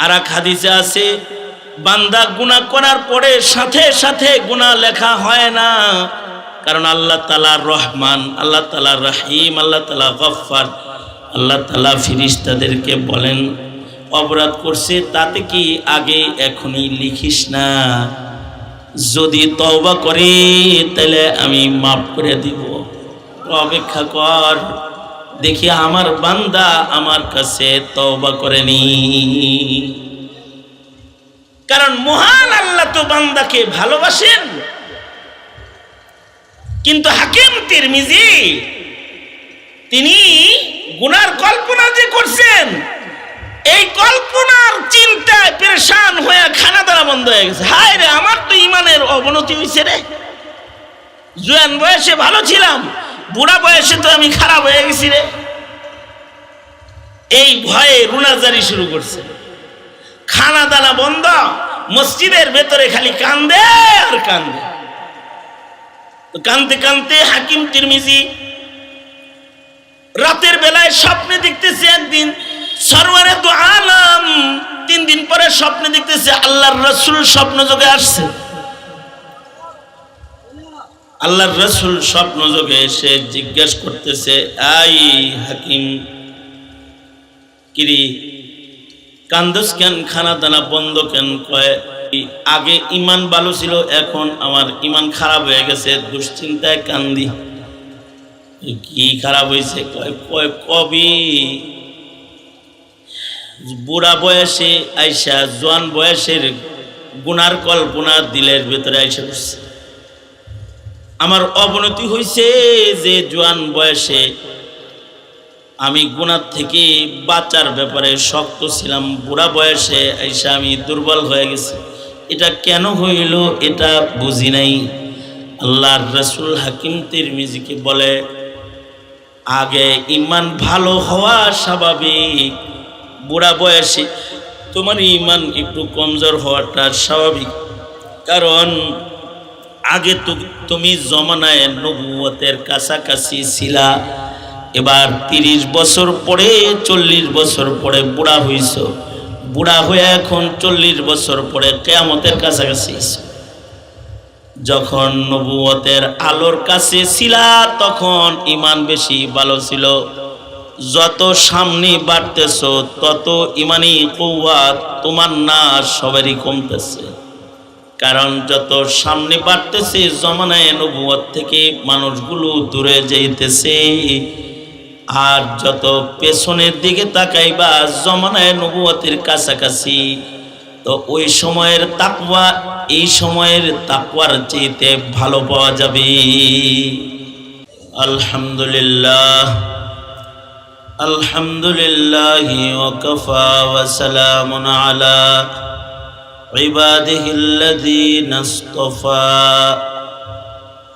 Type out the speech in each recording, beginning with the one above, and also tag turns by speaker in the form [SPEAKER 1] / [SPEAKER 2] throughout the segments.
[SPEAKER 1] আর এক হাদিসে আছে, বান্দা গুনাহ করার পরে সাথে সাথে গুনাহ লেখা হয় না, কারণ আল্লাহ তাআলা রহমান, আল্লাহ তাআলা রহিম, আল্লাহ তাআলা গফফার। আল্লাহ তাআলা ফেরেশতাদেরকে বলেন, অপরাধ করছে তাতে কি আগে এখনই লিখিস না, যদি তওবা করে তাহলে আমি মাফ করে দিব, অপেক্ষা কর, দেখি আমার বান্দা আমার কাছে তওবা করেনি। কারণ মহান আল্লাহ তো বান্দাকে ভালোবাসেন। কিন্তু হাকিম তিরমিজি তিনি গুনার কল্পনা যে করছেন, এই কল্পনার চিন্তায় পেরেশান হয়ে খানা দানা বন্ধ হয়ে গেছে। হায় রে, আমার তো ইমানের অবনতি হয়েছে রে, জোয়ান বয়সে ভালো ছিলাম, বুড়া বয়সে তো আমি খারাপ হয়ে গেছি রে। এই ভয়ে রুনাজারি শুরু করছে, খানা দানা বন্ধ, মসজিদের ভেতরে খালি কান্দে আর কান্দে। কানতে কানতে হাকিম তিরমিজি রাতের বেলায় স্বপ্নে দেখতেছে, একদিন সরওয়ারে দু আলম 3 দিন পরে স্বপ্নে দেখতেছে আল্লাহর রাসূল স্বপ্ন যোগে আসছে। আল্লাহর রাসূল স্বপ্ন যোগে এসে জিজ্ঞেস করতেছে, আই হাকিম, কিরি কান্দস কেন, খানা দানা বন্ধ কেন? কয়, আগে ইমান ভালো ছিল, এখন আমার ইমান খারাপ হয়ে গেছে, দুশ্চিন্তায় কান্দি। কি খারাপ হয়েছে? কয় কবি বুড়া বয়সে আইসা জোয়ান বয়সের গুনার কল্পনা দিলের ভেতরে আইসা করছে। আমার অবনতি হয়েছে যে জোয়ান বয়সে আমি গুনার থেকে বাঁচার ব্যাপারে শক্ত ছিলাম, বুড়া বয়সে আইসা আমি দুর্বল হয়ে গেছি। এটা কেন হইল এটা বুঝি নাই। আল্লাহর রাসূল হাকিম তিরমিজিকে বলে, আগে ইমান ভালো হওয়া স্বাভাবিক, বুড়া বয়সে তোমার ইমান একটু কমজোর হওয়াটা স্বাভাবিক, কারণ আগে তো তুমি জমানায় নবুয়তের কাছাকাছি ছিলা, এবার 30 বছর পরে 40 বছর পরে বুড়া হইছ, বুড়া হয়ে এখন 40 বছর পরে কিয়ামতের কাছাকাছি। যখন নবুয়তের আলোর কাছে ছিলা তখন ইমান বেশি ভালো ছিল, যত সামনে বাড়তেছ তত ইমানি কুওয়াত তোমার না সবারই কমতেছে। কারণ যত সামনে বাড়তেছে জমানায় নবুয়ত থেকে মানুষগুলো দূরে যাইতেছে, আর যত পেছনের দিকে তাকাইবা জমানায় নবুয়তের কাছাকাছি, তো ওই সময়ের তাকওয়া এই সময়ের তাকওয়ার চেয়ে ভালো পাওয়া যাবে। আলহামদুলিল্লাহ, আলহামদুলিল্লাহি ওয়া কাফা ওয়া সালামুন আলা ইবাদিহিল্লাযীনা ইসতাফা।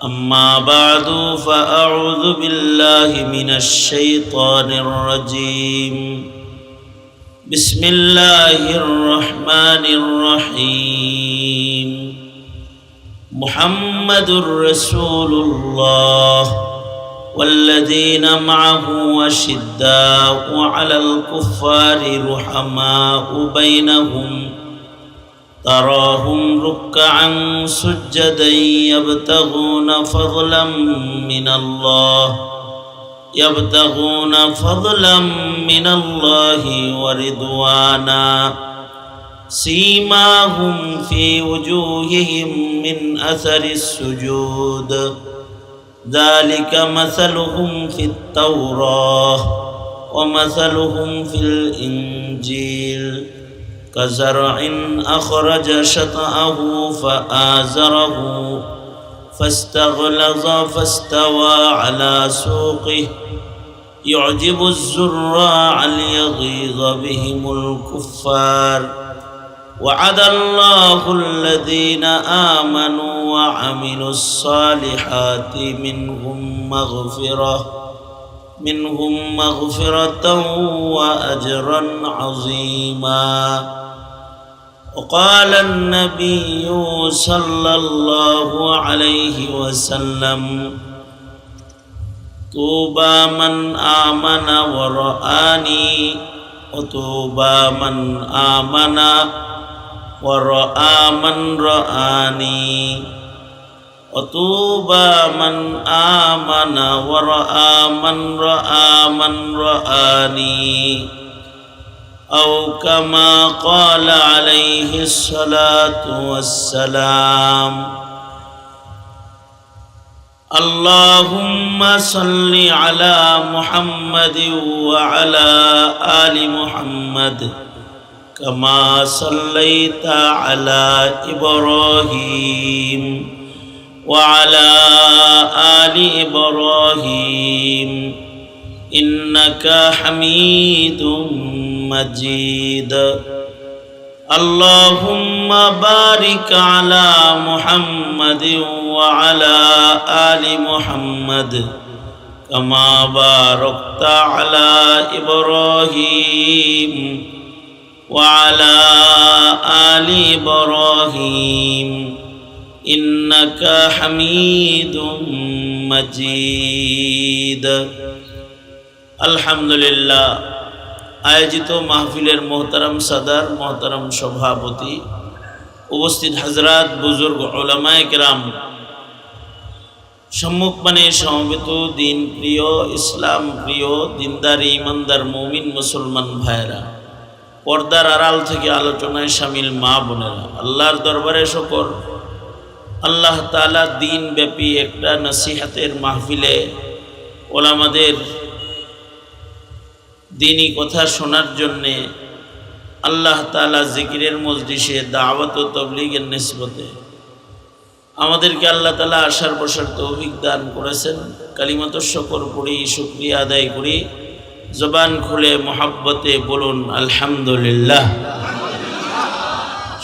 [SPEAKER 1] أما بعد فأعوذ بالله من الشيطان الرجيم. بسم الله الرحمن الرحيم. محمد رسول الله والذين معه أشداء على الكفار رحماء بينهم تراهم ركعا سجدا يبتغون فضلا من الله ورضوانا سيماهم في وجوههم من أثر السجود ذلك مثلهم في التوراة ومثلهم في الإنجيل كزرع أخرج شطأه فآزره فاستغلظ فاستوى على سوقه يعجب الزراع ليغيظ بهم الكفار وعد الله الذين آمنوا وعملوا الصالحات منهم مغفرة وأجرا عظيما. وقال النبي صلى الله عليه وسلم طوبى من آمن ورآني وطوبى من آمن ورأى من رآني وطوبى من آمن ورأى من رأى من رآني أو كما قال عليه الصلاة والسلام اللهم صل على محمد وعلى آل محمد كما صليت على إبراهيم وعلى آل إبراهيم إنك حميد مجيد اللهم بارك على محمد وعلى آل محمد كما باركت على إبراهيم وعلى آل إبراهيم إنك حميد مجيد الحمد لله আয়োজিত মাহফিলের মোহতারাম সাদার, মোহতারাম সভাপতি, উপস্থিত হযরত, বুজুর্গ, উলামায়ে কেরাম, সম্মুখপানে সমবেত দিন প্রিয়, ইসলাম প্রিয়, দিনদার, ইমানদার, মুমিন মুসলমান ভাইরা, পর্দার আড়াল থেকে আলোচনায় শামিল মা বোনেরা, আল্লাহর দরবারে শুকর, আল্লাহ তাআলা দিন ব্যাপী একটা নসিহতের মাহফিলে ওলামাদের দিনী কথা শোনার জন্যে আল্লাহ তাআলা জিকিরের মজলিসে দাওয়াত ও তাবলীগের নিসবতে আমাদেরকে আল্লাহ তাআলা আসার বসার তৌফিক দান করেছেন। কালিমাতুশ শুকর পড়ি, শুকরিয়া আদায় করি, জবান খুলে মোহাব্বতে বলুন আলহামদুলিল্লাহ।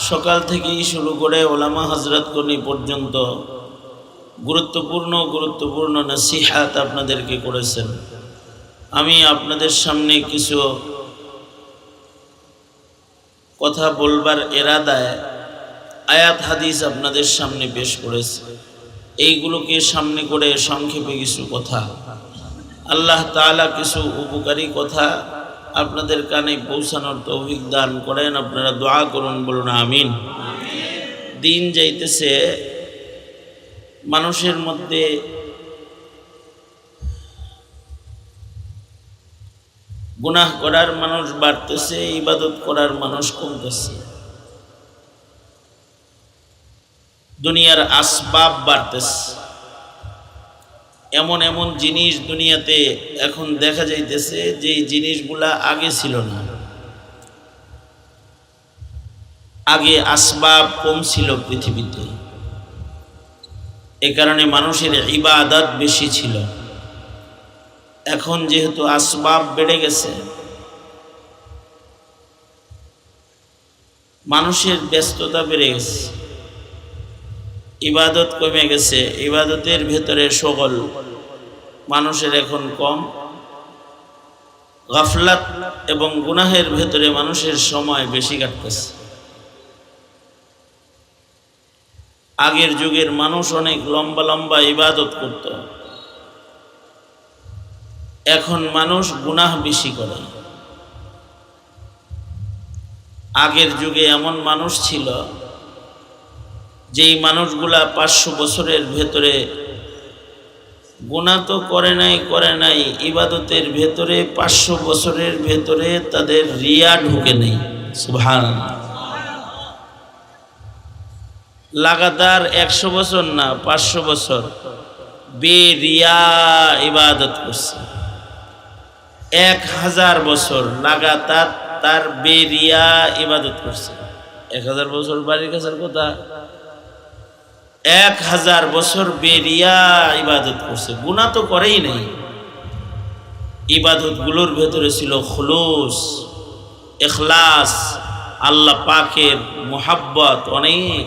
[SPEAKER 1] সকাল থেকেই শুরু করে ওলামা হযরতগণ পর্যন্ত গুরুত্বপূর্ণ নসিহত আপনাদেরকে করেছেন। আমি আপনাদের সামনে কিছু কথা বলবার ইরাদায় আয়াত হাদিস আপনাদের সামনে পেশ করেছি। এইগুলোকে সামনে করে সংক্ষেপে কিছু কথা, আল্লাহ তাআলা কিছু উপকারী কথা আপনাদের কানে পৌঁছানোর তৌফিক দান করেন। আপনারা দোয়া করুন, বলুন আমিন। দিন যাইতেছে, মানুষের মধ্যে গুনাহ করার মানুষ বাড়তেছে, ইবাদত করার মানুষ কমতেছে। দুনিয়ার আসবাব বাড়তেছে। এমন এমন জিনিস দুনিয়াতে এখন দেখা যাইতেছে যে জিনিসগুলা আগে ছিল না। আগে আসবাব কম ছিল পৃথিবীতে, এ কারণে মানুষের ইবাদত বেশি ছিল। এখন যেহেতু আসবাব বেড়ে গেছে, মানুষের ব্যস্ততা বেড়ে গেছে, ইবাদত কমে গেছে, ইবাদতের ভেতরে শগল মানুষের এখন কম, গাফলাত এবং গুনাহের ভেতরে মানুষের সময় বেশি কাটতেছে। আগের যুগের মানুষ অনেক লম্বা লম্বা ইবাদত করত, এখন মানুষ গুনাহ বেশি করে। আগের যুগে এমন মানুষ ছিল যেই মানুষগুলা 500 বছরের ভেতরে গুনাহ তো করে নাই, ইবাদতের ভেতরে 500 বছরের ভেতরে তাদের রিয়া ঢুকে নেই। সুবহানাল্লাহ। লাগাতার 100 বছর না, 500 বছর বেরিয়া ইবাদত করছে। 1000 বছর লাগাতার তার বেরিয়া ইবাদত করছে। 1000 বছর বাড়ির কাছের কথা, 1000 বছর বেরিয়া ইবাদত করছে, গুনাহ তো করেই নাই। ইবাদত গুলোর ভেতরে ছিল খুলুস, ইখলাস, আল্লাহ পাকের মুহাব্বত অনেক,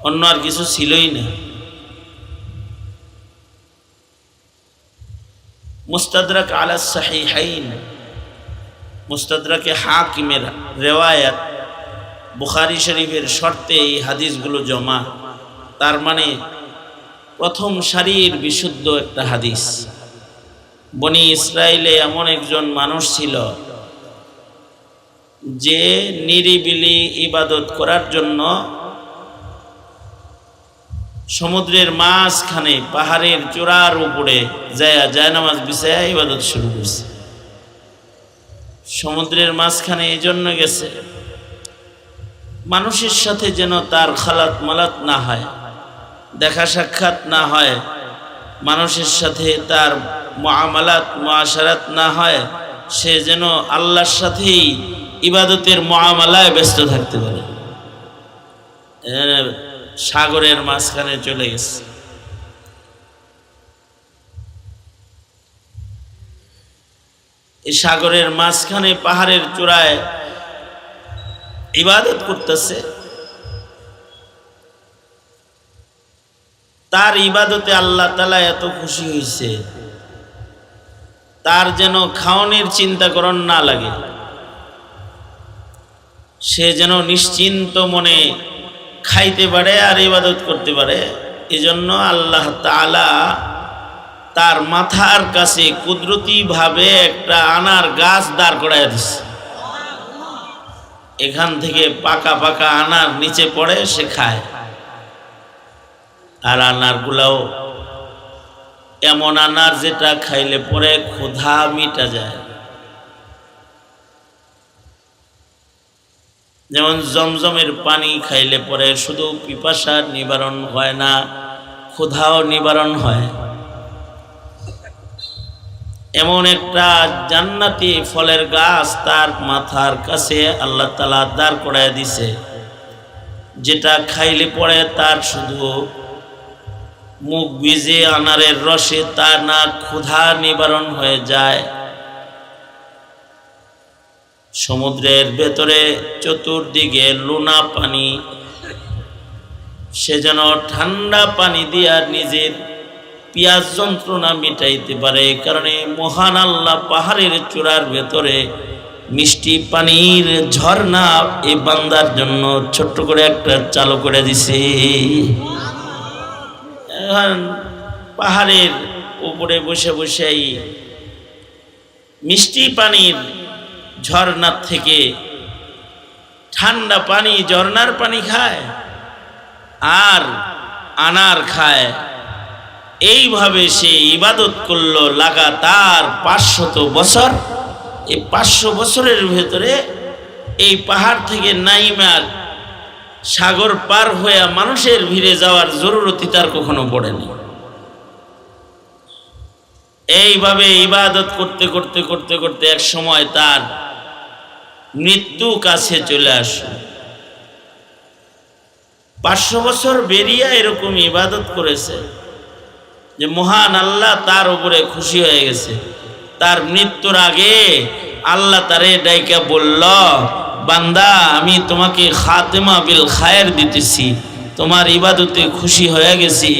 [SPEAKER 1] অন্য আর কিছু ছিলই না। মুস্তাদরাক আলা সাহিহাইন, মুস্তাদরাকে হাকিমের রেওয়ায়াত, বুখারী শরীফের শর্তে এই হাদিসগুলো জমা। তার মানে প্রথম সারির বিশুদ্ধ একটা হাদিস। বনি ইসরায়েলে এমন একজন মানুষ ছিল যে নিরিবিলি ইবাদত করার জন্য সমুদ্রের মাঝখানে পাহাড়ের চূড়ার উপরে যায় নামাজ বিছায়া ইবাদত শুরু করছে। সমুদ্রের মাঝখানে এই জন্য গেছে মানুষের সাথে যেন তার খালাত মালাত না হয়, দেখা সাক্ষাৎ না হয়, মানুষের সাথে তার মুআমালাত মুআশারাত না হয়, সে যেন আল্লাহর সাথেই ইবাদতের মুআমালায় ব্যস্ত থাকতে পারে। সাগরের মাঝখানে চলে গেছে। এই সাগরের মাঝখানে পাহাড়ের চূড়ায় ইবাদত করতেছে। তার ইবাদতে আল্লাহ তাআলা এত খুশি হয়েছে, তার যেন খাওয়ানোর চিন্তা করণ না লাগে, সে যেন নিশ্চিন্ত মনে খাইতে পারে আর ইবাদত করতে পারে। এজন্য আল্লাহ তাআলা তার মাথার কাছে কুদরতি ভাবে একটা আনার গাছ দাঁড় করায় দিচ্ছে। এখান থেকে পাকা পাকা আনার নিচে পড়ে, সে খায়। আর আনারগুলাও এমন আনার যেটা খাইলে পরে ক্ষুধা মিটা যায়। যেমন জমজমের পানি খাইলে পরে শুধু পিপাসার নিবারণ হয় না, ক্ষুধাও নিবারণ হয়। এমন একটা জান্নাতি ফলের গাছ তার মাথার কাছে আল্লাহ তাআলা দাঁড় করায় দিছে, যেটা খাইলে পরে তার শুধু মুখ ভিজে আনারের রসে তার না ক্ষুধা নিবারণ হয়ে যায়। সমুদ্রের ভেতরে চতুর্দিকে লোনা পানি, সে যেন ঠান্ডা পানি দিয়া নিজের পিয়াস যন্ত্রণা মিটাইতে পারে। কারণে মহান আল্লাহ পাহাড়ের চূড়ার ভেতরে মিষ্টি পানির ঝর্ণা এই বান্দার জন্য ছোট্ট করে একটা চালু করে দিছে। পাহাড়ের উপরে বসে বসেই মিষ্টি পানির ঝর্ণার থেকে ঠান্ডা পানি, ঝর্ণার পানি খায় আর আনার খায়। এইভাবে সে ইবাদত করলো লাগাতার 500 বছর। এই 500 বছরের ভেতরে এই পাহাড় থেকে নাইমার সাগর পার হয়ে মানুষের ভিড়ে যাওয়ার জরুরতি তার কখনো পড়েনি। এইভাবে ইবাদত করতে করতে করতে করতে এক সময় তার মৃত্যু কাছে চলে আসে। 500 বছর বেরিয়ে এরকম ইবাদত করেছে যে মহান আল্লাহ তার উপরে খুশি হয়ে গেছে। তার মৃত্যুর আগে আল্লাহ তারে ডাইকা বলল, বান্দা আমি তোমাকে খাতেমা বিল খায়ের দিতেছি, তোমার ইবাদতে খুশি হয়ে গেছি,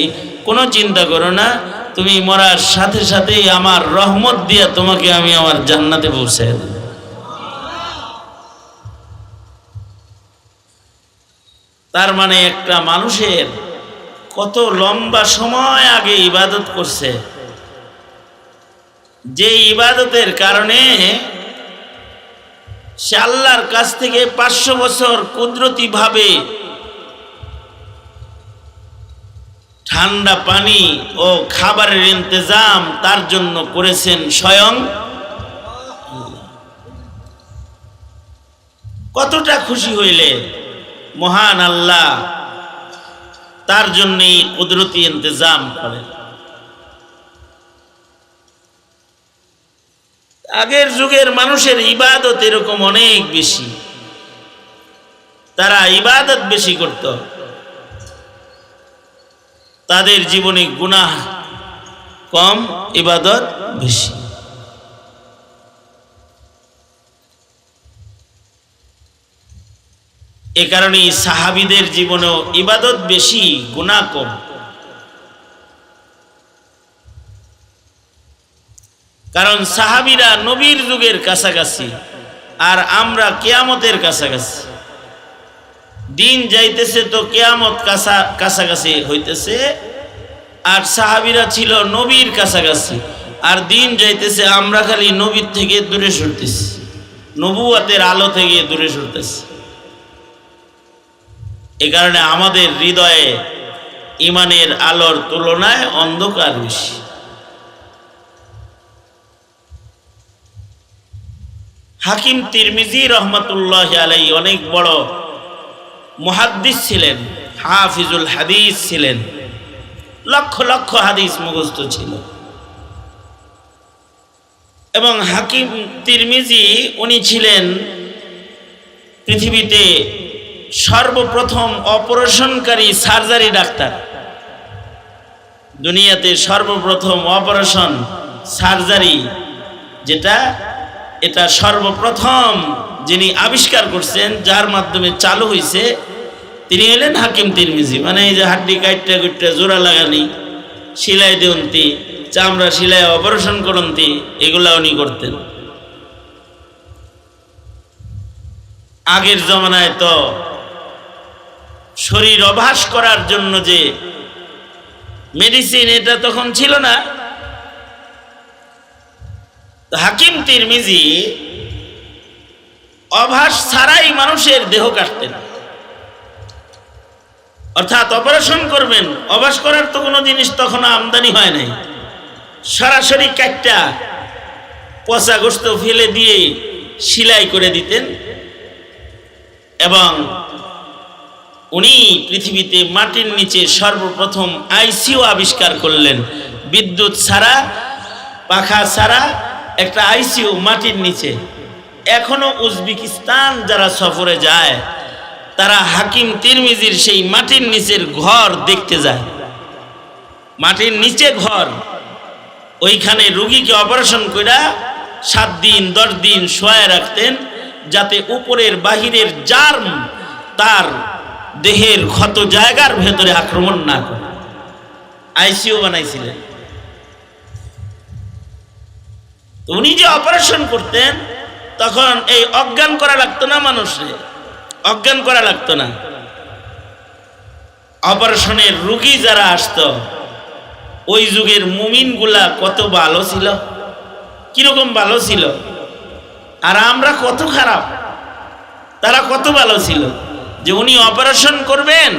[SPEAKER 1] কোনো চিন্তা করো না, তুমি মরার সাথে সাথেই আমার রহমত দিয়ে তোমাকে আমি আমার জান্নাতে পৌঁছায় দেব। তার মানে একটা মানুষের কত লম্বা সময় আগে ইবাদত করছে, যে ইবাদতের কারণে সে আল্লাহর কাছ থেকে 500 বছর কুদরতি ভাবে ঠান্ডা পানি ও খাবারের ইন্তজাম তার জন্য করেছেন স্বয়ং। কতটা খুশি হইলে মহান আল্লাহ তার জন্যই কুদরতি ইন্তজাম করেন। আগের যুগের মানুষের ইবাদত এরকম অনেক বেশি, তারা ইবাদত বেশি করত, তাদের জীবনে গুনাহ কম, ইবাদত বেশি। এ কারণে সাহাবীদের জীবনেও ইবাদত বেশি, গুনাহ কম। কারণ সাহাবীরা নবীর যুগের কাছাকাছি আর আমরা কিয়ামতের কাছাকাছি। দিন যাইতেছে তো কিয়ামত কাছাকাছি হইতেছে, আর সাহাবীরা ছিল নবীর কাছাকাছি, আর দিন যাইতেছে আমরা খালি নবীর থেকে দূরে সরতেছি। নবুয়তের আলো থেকে দূরে সরতেছে। এ কারণে আমাদের হৃদয়ে ইমানের আলোর তুলনায় অন্ধকার বেশি। হাকিম তিরমিজি রহমতুল্লাহ আলাইহি অনেক বড় মুহাদ্দিস ছিলেন, হাফিজুল হাদিস ছিলেন, লক্ষ লক্ষ হাদিস মুখস্থ ছিল। এবং হাকিম তিরমিজি উনি ছিলেন পৃথিবীতে সর্বপ্রথম অপারেশনকারী সার্জারি ডাক্তার। দুনিয়াতে সর্বপ্রথম অপারেশন সার্জারি যেটা, এটা সর্বপ্রথম যিনি আবিষ্কার করছেন, যার মাধ্যমে চালু হয়েছে, তিনি হলেন হাকিম তিরমিজি। মানে এই যে হাড্ডি কাটটা কুটটা জোড়া লাগানি, সিলাই দেউন্তি, চামড়া সিলাই অপারেশন করন্তি, এগুলা উনি করতেন। আগের জমানায় তো শরীর অভ্যাস করার জন্য যে মেডিসিন, এটা তখন ছিল না। হাকিম তিরমিজি অভ্যাস ছাড়াই মানুষের দেহ কাটতেন। অর্থাৎ অপারেশন করবেন, অভ্যাস করার তো কোনো জিনিস তখন আমদানি হয় নাই, সরাসরি কাটটা পচা গোস্ত ফেলে দিয়ে সিলাই করে দিতেন। এবং উনি পৃথিবীতে মাটির নিচে সর্বপ্রথম আইসিইউ আবিষ্কার করলেন। বিদ্যুৎ ছাড়া, পাখা ছাড়া একটা আইসিইউ মাটির নিচে। এখনো উজবেকিস্তান যারা সফরে যায়, তারা হাকিম তিরমিজির সেই মাটির নিচের ঘর দেখতে যায়। মাটির নিচে ঘর, ওইখানে রুগীকে অপারেশন করে 7 দিন 10 দিন শোয়ায় রাখতেন, যাতে উপরের বাহিরের জার্ম তার দেহের ক্ষত জায়গার ভেতরে আক্রমণ না করে। আইসিইউ বানাইছিলেন। উনি যে অপারেশন করতেন, তখন এই অজ্ঞান করা লাগতো না, মানুষরে অজ্ঞান করা লাগতো না। অপারেশনের রুগী যারা আসতো, ওই যুগের মুমিনগুলা কত ভালো ছিল, কিরকম ভালো ছিল, আর আমরা কত খারাপ, তারা কত ভালো ছিল। যে উনি অপারেশন করবেন,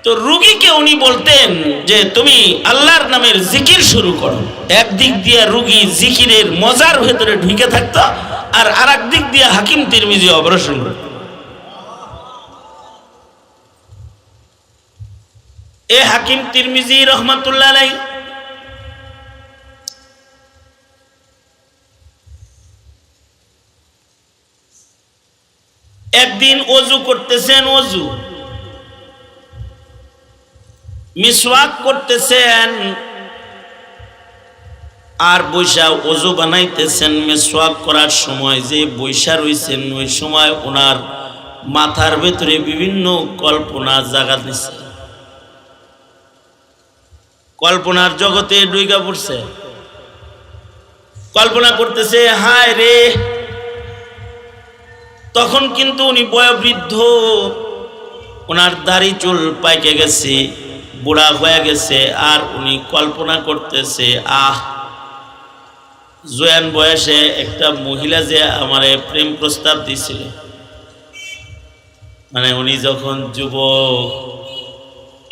[SPEAKER 1] তো রুগীকে উনি বলতেন যে তুমি আল্লাহর নামের জিকির শুরু করো। একদিক দিয়ে রুগী জিকিরের মজার ভেতরে ঢুকে থাকতো, আর আরেক দিক দিয়ে হাকিম তিরমিজি অপারেশন করত। এ হাকিম তিরমিজি রহমাতুল্লাহ আলাইহি একদিন ওযু করতেছেন, ওযু মিসওয়াক করতেছেন, আর বৈশা ওযু বানাইতেছেন। মিসওয়াক করার সময় যে বৈশা রইছেন, ওই সময় ওনার মাথার ভেতরে বিভিন্ন কল্পনা জাগা দিছে। কল্পনার জগতে ডুইগা পড়ছে, কল্পনা করতেছে, হায় রে, তখন কিন্তু উনি বয়োবৃদ্ধ, ওনার দাড়ি চুল পাইকে গেছে, বুড়া হয়ে গেছে। আর উনি কল্পনা করতেছে, জোয়ান বয়সে একটা মহিলা যে আমারে প্রেম প্রস্তাব দিছিল, মানে উনি যখন যুবক,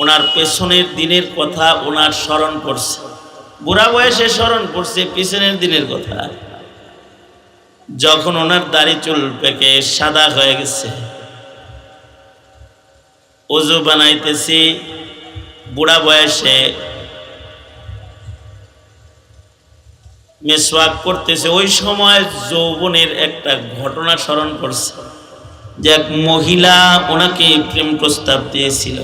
[SPEAKER 1] ওনার পেছনের দিনের কথা ওনার স্মরণ করছে। বুড়া বয়সে স্মরণ করছে পিছনের দিনের কথা, যখন ওনার দাড়ি চুল পেকে সাদা হয়ে গেছে। ওযু বানাইতেছি বুড়া বয়সে, মিসওয়াক করতেছে, ওই সময় যৌবনের একটা ঘটনা স্মরণ করছে, যে এক মহিলা ওনাকে প্রেম প্রস্তাব দিয়েছিল।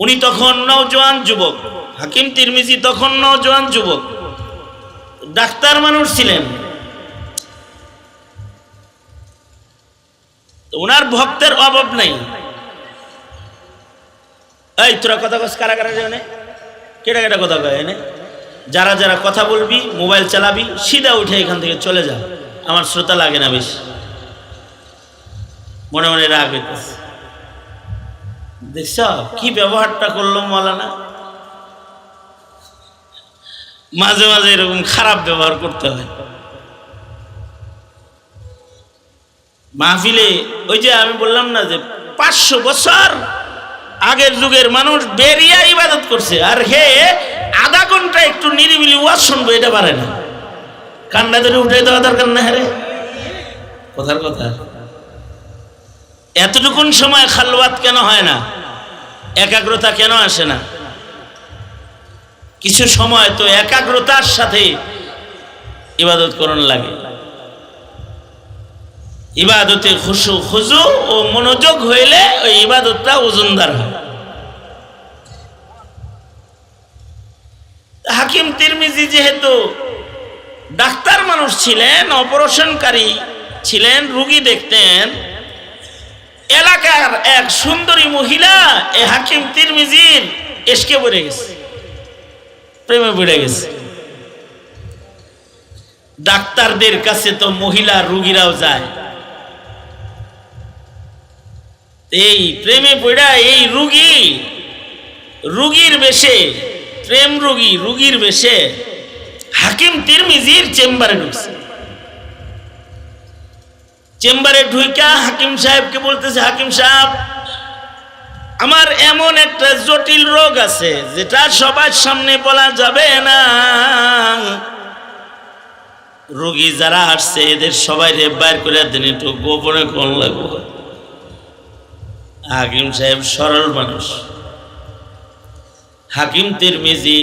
[SPEAKER 1] উনি তখন নওজোয়ান যুবক, হাকিম তিরমিজি তখন নওজোয়ান যুবক, ডাক্তার মানুষ ছিলেন। ওনার ভক্তের অভাব নেই। এই তোরা কথা কস কারা কারা জানে, কেটা কেটা কথা কয় এনে, যারা যারা কথা বলবি, মোবাইল চালাবি, সিধা উঠে এখান থেকে চলে যা, আমার শ্রোতা লাগে না বেশি। মনে মনে রাগ হইতেছে, দেখছ কি ব্যবহারটা করলো মৌলানা। মাঝে মাঝে এরকম খারাপ ব্যবহার করতে হয় মাহফিলে। ওই যে আমি বললাম না যে 500 বছর আগের যুগের মানুষ বেরিয়ে ইবাদত করছে, আর হে আধা ঘন্টা একটু নিরিবিলি ওয়াজ শুনবো এটা পারে না। কান্না ধরে উঠে দেওয়া দরকার না? হ্যাঁ, কথার কথা। এতটুকুন সময় খালওয়াত কেন হয় না? একাগ্রতা কেন আসে না? কিছু সময় তো একাগ্রতার সাথে ইবাদত করন লাগে। ইবাদতে খুশু খুজু ও মনোযোগ হইলে ওই ইবাদতটা ওজনদার হয়। হাকিম তিরমিজি যেহেতু ডাক্তার মানুষ ছিলেন, অপারেশনকারী ছিলেন, রোগী দেখতেন, এলাকার এক সুন্দরী মহিলা এই হাকিম তিরমিজির এসকে পড়ে গেছে, প্রেমে পড়ে গেছে। ডাক্তারদের কাছে তো মহিলা রোগীরাও যায়। এই প্রেমে পড়া এই রোগীর বেশে, প্রেম রোগীর বেশে হাকিম তিরমিজির চেম্বারে ঢুকছে। চেম্বারে ঢুইকা হাকিম সাহেবকে বলতেছে, হাকিম সাহেব, আমার এমন একটা জটিল রোগ আছে যেটা সবার সামনে বলা যাবে না। রোগী যারা আসছে এদের সবাই বাইর করে দেন, একটু গোপনে কোন লাগবো। হাকিম সাহেব সরল মানুষ। হাকিম তিরমিজি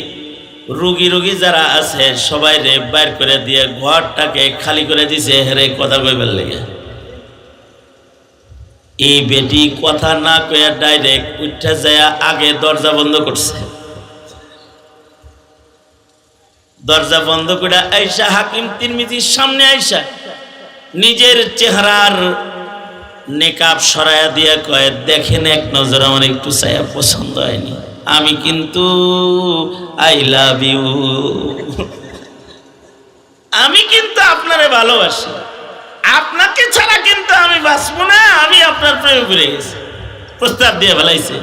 [SPEAKER 1] রোগী যারা আছে সবাই বাইর করে দিয়ে ঘরটাকে খালি করে দিছে হেরে কথা কইবার লেগে। এই বেটি কথা না কইয়া ডাইরেক্ট উঠা যায় আগে দরজা বন্ধ করছে। দরজা বন্ধ করে আইসা হাকিম তিরমিজির সামনে আইসা নিজের চেহারার নেকাব সরাইয়া দিয়া কয়, দেখেন এক নজর আমার একটু ছায়া পছন্দ হয়নি, আমি কিন্তু আই লাভ ইউ, আমি কিন্তু আপনারে ভালোবাসি, আপনাকে ছাড়া কিন্তু আমি বাঁচবো না, আমি আপনার প্রেমে পড়ে গেছি। প্রস্তাব দিয়ে ফেলাইছে।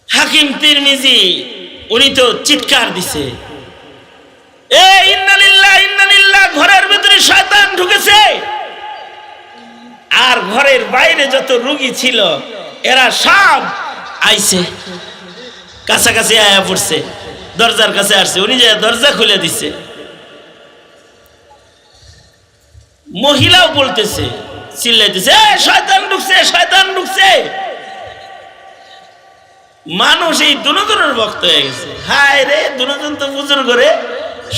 [SPEAKER 1] হাকিম তিরমিজি উনি তো চিৎকার দিছে, এ ইন্নালিল্লাহ ইন্নালিল্লাহ, ঘরের ভিতরে শয়তান ঢুকেছে। আর ঘরের বাইরে যত রোগী ছিল এরা সব আইছে, কাছাকাছি আয়া পড়ছে, দরজার কাছে আসছে। উনি যে দরজা খুলে দিছে, মহিলাও বলতেছে, চিল্লাইতেছে, শয়তান ঢুকছে, শয়তান ঢুকছে। মানুষ এই দুজনের ভক্ত হয়ে গেছে। হায় রে, দুজন তো বুজুর্গ করে,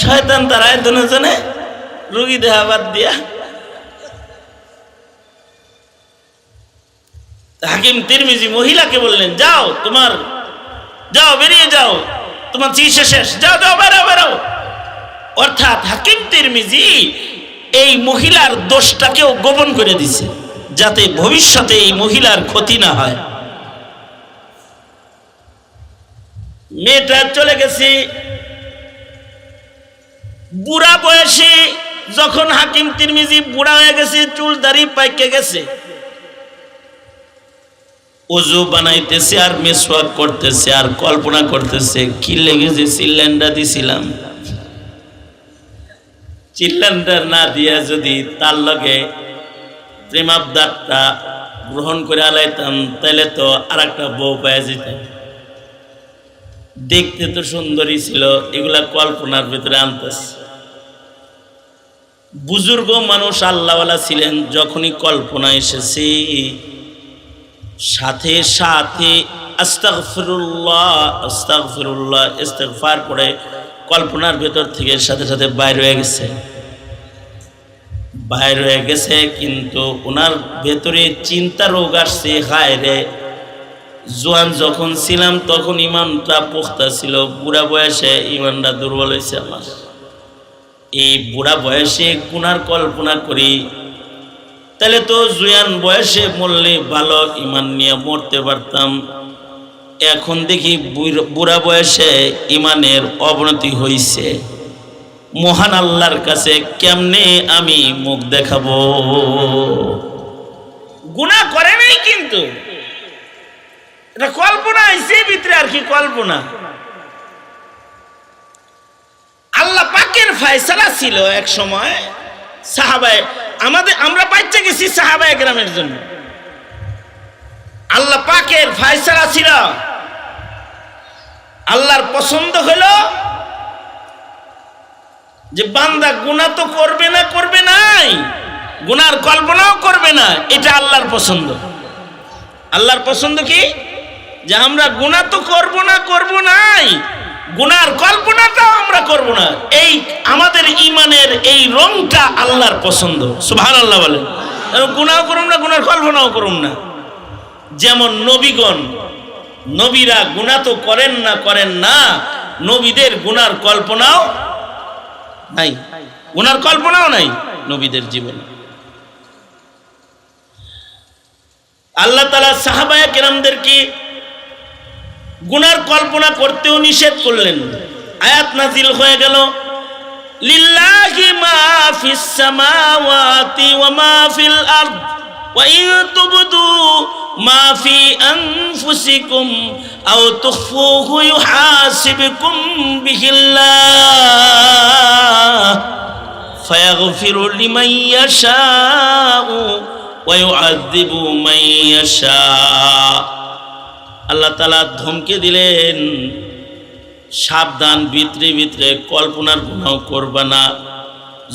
[SPEAKER 1] শয়তান তারায় দুজনে রোগী দেহা বাদ দিয়া। হাকিম তিরমিজি মহিলাকে বললেন, যাও, যাও, বেরিয়ে যাও, তোমার চিকিৎসা শেষ, যাও যাও, বেরো। অর্থাৎ হাকিম তিরমিজি এই মহিলার দোষটাকেও গোপন করে দিছে, যাতে ভবিষ্যতে এই মহিলার ক্ষতি না হয়। মেয়েটা চলে গেছে। বুড়া বয়সে যখন হাকিম তিরমিজি বুড়া হয়ে গেছে, চুল দাড়ি পাইকে গেছে, ওযু বানাইতেছে আর মিসওয়াক করতেছে আর কল্পনা করতেছে, কি লেগেছে চিল্লান্ডা দিছিলাম, চিল্লান্ডা না দিয়া যদি তার লগে প্রেমাবদারটা গ্রহণ করে আলাইতাম, তাহলে তো আর একটা বউ পাওয়া যেতাম। দেখতে তো সুন্দরী ছিল, এগুলা কল্পনার ভিতরে আনতেছে। বুজুর্গ মানুষ আল্লাহওয়ালা ছিলেন, যখনই কল্পনা এসেছে সাথে সাথে আস্তাগফিরুল্লাহ আস্তাগফিরুল্লাহ ইস্তিগফার করে কল্পনার ভেতর থেকে সাথে সাথে বাইর হয়ে গেছে। কিন্তু ওনার ভেতরে চিন্তা রোগ আসছে, হায় রে, জোয়ান যখন ছিলাম তখন ইমানটা পোক্তা ছিল, বুড়া বয়সে ইমানটা দুর্বল হয়েছে আমার। এই বুড়া বয়সে গুনার কল্পনা করি, তাহলে তো জুয়ান বয়সে মরলে ভালো ইমান নিয়ে মরতে পারতাম। এখন দেখি বুড়া বয়সে ইমানের অবনতি হইছে। মহান আল্লাহর কাছে কেমনে আমি মুখ দেখাবো? গুনাহ করে নাই, কিন্তু এটা কল্পনা আইছে ভিতরে, আর কি কল্পনা। আল্লাহ পাকের ফয়সালা ছিল এক সময় সাহাবায়ে আমরা বাচ্চা গেছি সাহাবায়ে কেরামের জন্য। আল্লাহ পাকের ফয়সালা ছিল, আল্লাহর পছন্দ হলো যে বান্দা গুনাহ তো করবে না, করবে নাই, গুনার কল্পনাও করবে না, এটা আল্লাহর পছন্দ। আল্লাহর পছন্দ কি? যে আমরা গুনাহ তো করব না, করব নাই, গুনার কল্পনাটাও আমরা করব না। এই আমাদের ঈমানের এই রংটা আল্লাহর পছন্দ। সুবহানাল্লাহ বলেন। গুনাহও করব না, গুনার কল্পনাও করব না। যেমন নবীগণ, নবীরা গুনাহ তো করেন না, নবীদের গুনার কল্পনাও নাই, গুনার কল্পনাও নাই নবীদের জীবনে। আল্লাহ তাআলা সাহাবায়ে কেরামদেরকে গুনার কল্পনা করতেও নিষেধ করলেন। আয়াত নাজিল হয়ে গেল, লিল্লাহি মা ফিস সামাওয়াতি ওয়া মা ফিল আরদ ওয়া ইন তুবদু মা ফি আনফুসিকুম আও তুখফুহু ইউহাসিবকুম বিহিল্লাহ ফায়াগফিরু লিমান ইয়াশাউ ওয়া ইউআযযিবু মান ইয়াশা। আল্লাহ তাআলা ধমকে দিলেন, সাবধান, ভিতরে ভিতরে কল্পনার গুনাহ করবা না।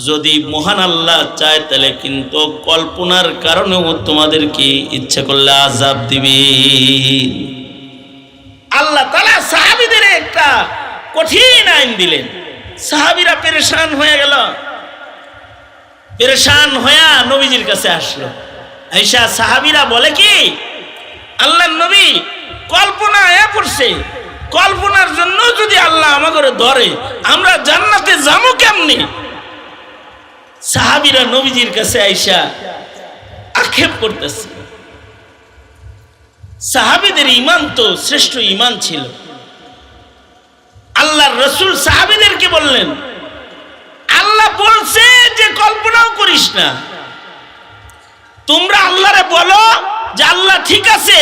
[SPEAKER 1] যদি মহান আল্লাহ চায় তাহলে কিন্তু কল্পনার কারণেও তোমাদেরকে ইচ্ছা করলে আযাব দিবে। আল্লাহ তাআলা সাহাবীদের একটা কঠিন আইন দিলেন। সাহাবীরা পেরেশান হয়ে গেল, পেরেশান হয়ে নবীজির কাছে আসলো। আয়েশা সাহাবীরা বলে কি, আল্লাহর নবী কল্পনা পড়ছে, কল্পনার জন্য যদি আল্লাহ আমাদের ধরে আমরা জান্নাতে যাবো কেমনে? সাহাবীরা নবীজির কাছে আয়েশা আক্ষেপ করতেছে। সাহাবীদের ঈমান তো শ্রেষ্ঠ ঈমান ছিল। আল্লাহর রাসূল সাহাবীদেরকে বললেন, আল্লাহ বলছে যে কল্পনাও করিস না, তোমরা আল্লাহরে বলো যে আল্লাহ ঠিক আছে,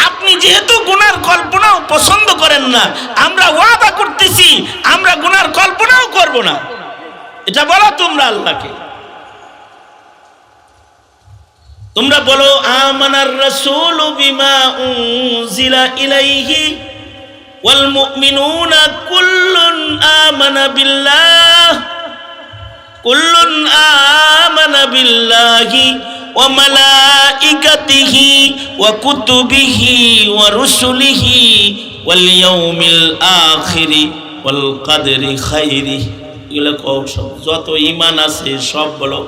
[SPEAKER 1] আপনি যেহেতু গুনার কল্পনাও পছন্দ করেন না, আমরা ওয়াদা করতেছি আমরা গুনার কল্পনাও করব না। এটা বলো তোমরা আল্লাহকে। তোমরা বলো আমানার রাসূলু বিমা উনজিলা ইলাইহি ওয়াল মুমিনুনা কুল্লুন আমানা বিল্লাহি ওয়া মালাইকাতিহি ওয়া কুতুবিহি ওয়া রুসুলিহি ওয়াল ইয়াউমিল আখিরি ওয়াল কদরি খাইরিহি। এগুলো সব যত ঈমান আছে সব বলো।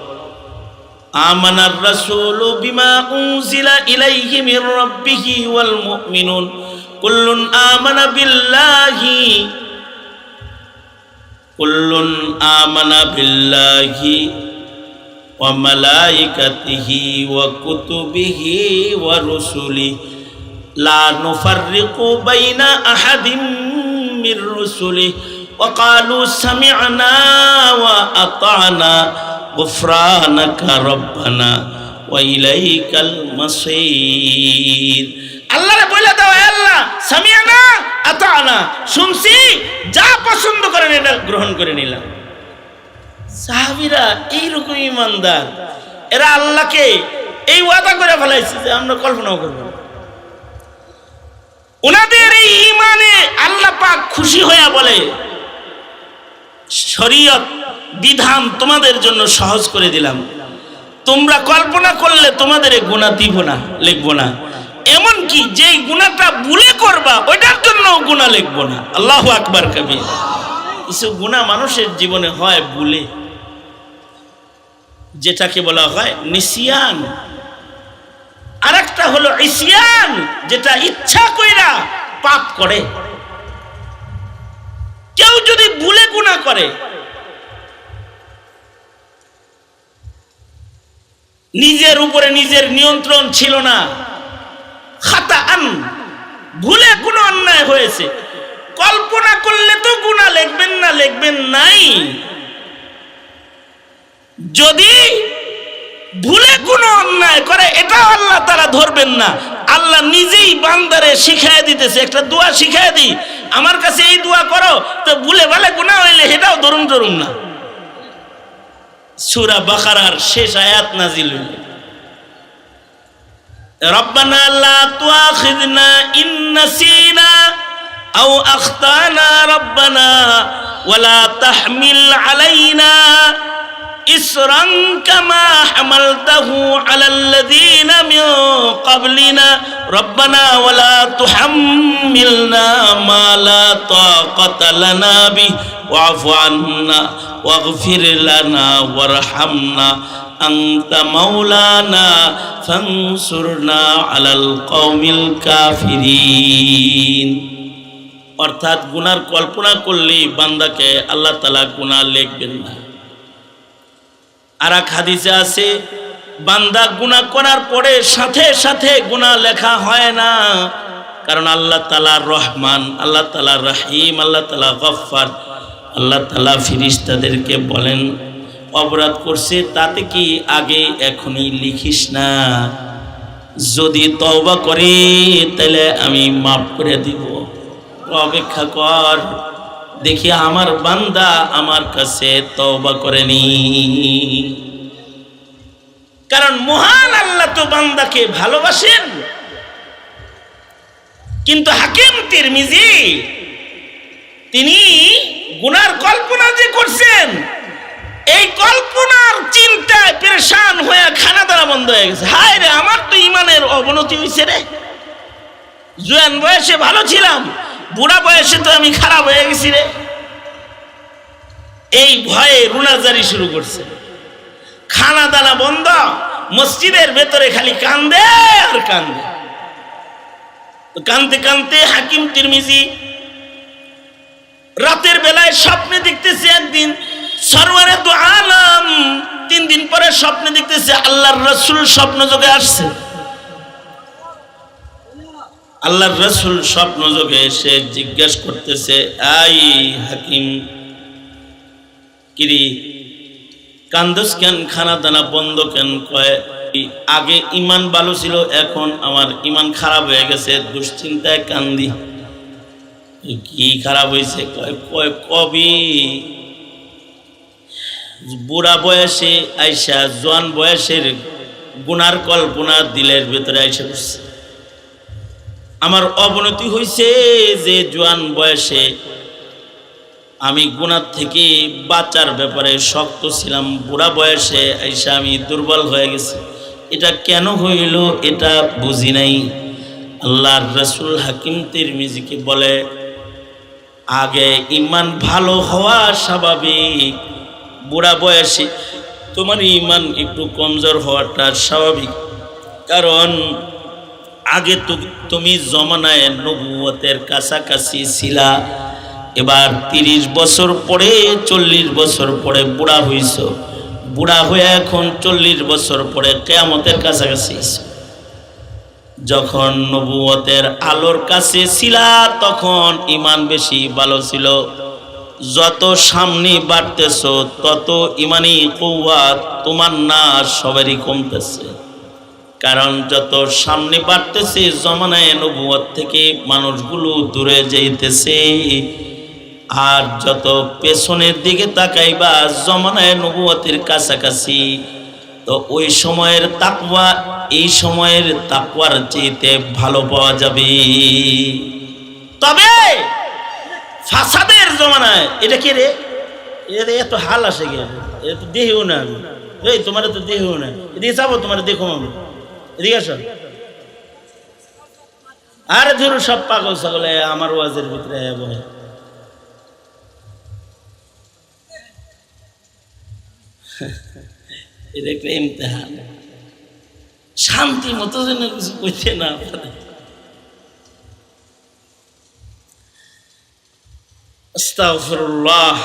[SPEAKER 1] আমানার রাসূলু বিমা উনজিলা ইলাইহি মির রাব্বিহি ওয়াল মুমিনুন কুল্লুন আমানা বিল্লাহি ওয়া মালাইকাতিহি ওয়া কুতুবিহি ওয়া রুসুলিহি লা নুফাররিকু বাইনা আহাদিম মির রুসুলিহি ওয়া ক্বালু সামি'না ওয়া আতা'না গুফরানাকা রব্বানা ওয়া ইলাইকাল মাসীর। আল্লাহরে বলে দাও, আল্লাহ সামি'না আতা'না, শুনছি, যা পছন্দ করেন এটা গ্রহণ করে নিলাম। সাহাবীরা এইরকম ইমানদার, এরা আল্লাহকে এই ওয়াদা করে ফেলাইছে যে আমরা কল্পনাও করব না। ওনাদের এই ঈমানে আল্লাহ পাক খুশি হয়ে বলে, শরীয়ত বিধান তোমাদের জন্য সহজ করে দিলাম, তোমরা কল্পনা করলে তোমাদের গুনাহ দিব না, লিখবো না। এমন কি যে গুনাহটা ভুলে করবা ওইটার জন্য গুনাহ লিখবো না। আল্লাহু আকবার কবির। কিছু গুনাহ মানুষের জীবনে হয় ভুলে, যেটাকে বলা হয় নিসিয়ান। আরেকটা হলো ইসিয়ান, যেটা ইচ্ছা কইরা পাপ করে। কেউ যদি ভুলে গুনাহ করে, নিজের উপরে নিজের নিয়ন্ত্রণ ছিল না, খাতাআন, ভুলে কোনো অন্যায় হয়েছে, কল্পনা করলে তো গুনাহ লিখবেন না, লিখবেন নাই। যদি ভুলে কোনো অন্যায় করে এটা আল্লাহ তাআলা ধরবেন না। আল্লাহ নিজেই বান্দারে শিখায় দিতেছে, একটা দোয়া শিখায় দিই, আমার কাছে এই দোয়া করো, তো ভুলে ভালে গুনাহ হইলে এটাও ধরুম না। সূরা বাকারার শেষ আয়াত নাজিল হইল, রব্বানা লা তুআখিযনা ইন নাসিনা আও আখতানা রব্বানা ওয়ালা তাহমিল আলাইনা ইসরান কামা হামালতাহু আলাল্লাযীনা মিন ক্বাবলিনা রব্বানা ওয়ালা তুহাম্মিলনা মা লা তাকাতা লানা বিহি ওয়াফু আন্না ওয়াগফির লানা ওয়ারহামনা আনতা মাওলানা ফানসুরনা আলাল কওমিল কাফিরিন। অর্থাৎ গুনার কল্পনা করলে বান্দাকে আল্লাহ তাআলা গুনাহ লিখবেন না। আর এক হাদিসে আছে, বান্দা গুনাহ করার পরে সাথে সাথে গুনাহ লেখা হয় না, কারণ আল্লাহ তাআলা রহমান, আল্লাহ তাআলা রহিম, আল্লাহ তাআলা গফফার। আল্লাহ তাআলা ফেরেশতাদেরকে বলেন, অপরাধ করছে তাতে কি আগে এখনই লিখিস না, যদি তওবা করে তাহলে আমি মাফ করে দিব, অপেক্ষা কর, দেখি আমার বান্দা আমার কাছে তওবা করেনি। কারণ মহান আল্লাহ তো বান্দাকে ভালোবাসেন। কিন্তু হাকিম তিরমিজি তিনি গুনার কল্পনা যে করছেন, এই কল্পনার চিন্তায় পেরেশান হয়ে খানা দানা বন্ধ হয়ে গেছে। হায় রে, আমার তো ইমানের অবনতি হয়েছে রে, জোয়ান বয়সে ভালো ছিলাম, বুড়া বয়সে তো আমি খারাপ হয়ে গেছি রে। এই ভয়ে রুনাজারি শুরু করছে, খানা দানা বন্ধ, মসজিদের ভেতরে খালি কান্দে আর কান্দে। কানতে কানতে হাকিম তিরমিজি রাতের বেলায় স্বপ্নে দেখতেছে, একদিন সরওয়ারে দু আলম 3 দিন পরে স্বপ্নে দেখতেছে আল্লাহর রাসূল স্বপ্ন যোগে আসছে। আল্লাহর রাসূল স্বপ্ন যোগে এসে জিজ্ঞেস করতেছে, আই হাকিম, কিরি কান্দস কেন, খানা দানা বন্ধ কেন? কয়, আগে ইমান ভালো ছিল, এখন আমার ইমান খারাপ হয়ে গেছে, দুশ্চিন্তায় কান্দি। কি খারাপ হয়েছে? কয় কবি বুড়া বয়সে আইসা জোয়ান বয়সের গুনার কল্পনা দিলের ভেতরে আইসা বসছে। আমার অবনতি হয়েছে যে জোয়ান বয়সে আমি গুনার থেকে বাঁচার ব্যাপারে শক্ত ছিলাম, বুড়া বয়সে আইসা আমি দুর্বল হয়ে গেছি। এটা কেন হইল এটা বুঝি নাই। আল্লাহর রাসূল হাকিম তিরমিজিকে বলে, আগে ইমান ভালো হওয়া স্বাভাবিক, বুড়া বয়সে তোমার ইমান একটু কমজোর হওয়াটা স্বাভাবিক, কারণ আগে তো তুমি জমানায় নবুয়তের কাছাকাছি ছিলা, এবার 30 বছর পরে 40 বছর পরে বুড়া হইছ, বুড়া হয়ে এখন 40 বছর পরে কিয়ামতের কাছাকাছি। যখন নবুয়তের আলোর কাছে ছিলা তখন ইমান বেশি ভালো ছিল, যত সামনে বাড়তেছ তত ইমানি কুওয়াত তোমার না সবারই কমতেছে। কারণ যত সামনে বাড়তেছে জমানায়ে নবুয়ত থেকে মানুষগুলো দূরে যাইতেছে, আর যত পেছনের দিকে তাকাইবা জমানায়ে নবুয়তের কাছাকাছি, তো ওই সময়ের তাকওয়া এই সময়ের তাকওয়ার চেয়ে ভালো পাওয়া যাবে। তবে ফাসাদের জমানায় এটা কে রে, এত হাল আসে গে, এত দেহেও না, এই তোমার তো দেহেও না, এদিকে যাবো তোমার দেখো, আমি এদিকে আসো। আরে ধরো সব পাগল ছাগলে আমার ওয়াজের ভিতরে বলে, এটা একটা ইমতিহান, শান্তি মতো যেন কিছু কইতে না পারে। আস্তাগফিরুল্লাহ।